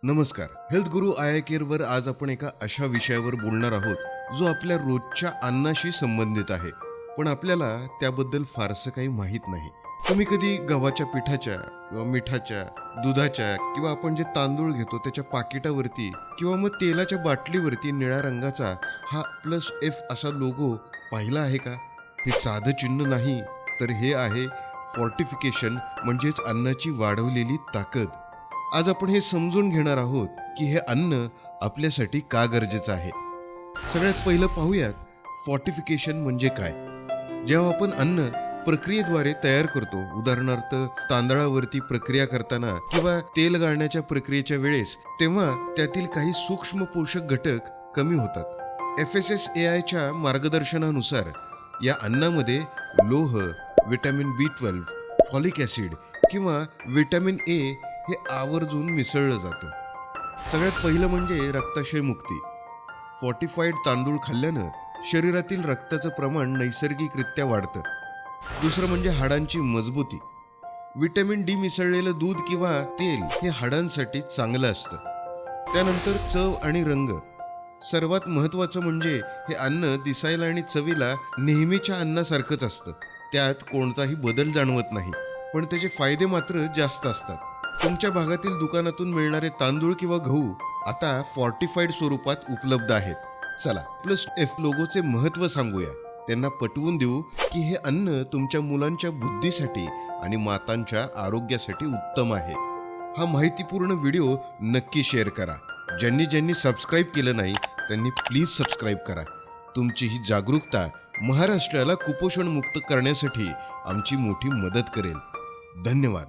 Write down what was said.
नमस्कार. Health Guru I care वर आज आपण एका अशा विषयावर बोलणार आहोत जो आपल्या रोजच्या अन्नाशी संबंधित आहे, पण आपल्याला त्याबद्दल फारसं काही माहीत नाही. तुम्ही कधी गव्हाच्या पिठाच्या किंवा मिठाच्या, दुधाच्या किंवा आपण जे तांदूळ घेतो त्याच्या पाकिटावरती किंवा मग तेलाच्या बाटलीवरती निळ्या रंगाचा हा +F असा लोगो पाहिला आहे का? हे साधं चिन्ह नाही, तर हे आहे फोर्टिफिकेशन, म्हणजेच अन्नाची वाढवलेली ताकद. आज आपण हे समजून घेणार आहोत की हे अन्न आपल्यासाठी का गरजेचं आहे. सगळ्यात पहिलं पाहूयात, फोर्टिफिकेशन म्हणजे काय. जेव्हा आपण अन्न प्रक्रियेद्वारे तयार करतो, उदाहरणार्थ तांदळावरती प्रक्रिया करताना किंवा तेल गाळण्याच्या प्रक्रियेच्या वेळेस, तेव्हा त्यातील काही सूक्ष्म पोषक घटक कमी होतात. FSSAIच्या मार्गदर्शनानुसार या अन्नामध्ये लोह, व्हिटॅमिन B12, फॉलिक ॲसिड किंवा व्हिटॅमिन A हे आवर्जून मिसळलं जातं. सगळ्यात पहिलं म्हणजे रक्ताशय मुक्ती. फोर्टिफाईड तांदूळ खाल्ल्यानं शरीरातील रक्ताचं प्रमाण नैसर्गिकरित्या वाढतं. दुसरं म्हणजे हाडांची मजबूती. व्हिटॅमिन D मिसळलेलं दूध किंवा तेल हे हाडांसाठी चांगलं असतं. त्यानंतर चव आणि रंग. सर्वात महत्त्वाचं म्हणजे हे अन्न दिसायला आणि चवीला नेहमीच्या अन्नासारखंच असतं. त्यात कोणताही बदल जाणवत नाही, पण त्याचे फायदे मात्र जास्त असतात. तुमच्या भागातील दुकानातून मिळणारे तांदूळ किंवा गहू आता फोर्टिफाईड स्वरूपात उपलब्ध आहेत. चला +F लोगोचे महत्त्व सांगूया. त्यांना पटवून देऊ की हे अन्न तुमच्या मुलांच्या बुद्धीसाठी आणि मातांच्या आरोग्यासाठी उत्तम आहे. हा माहितीपूर्ण व्हिडिओ नक्की शेअर करा. ज्यांनी सबस्क्राईब केलं नाही त्यांनी प्लीज सबस्क्राईब करा. तुमची ही जागरूकता महाराष्ट्राला कुपोषण मुक्त करण्यासाठी आमची मोठी मदत करेल. धन्यवाद.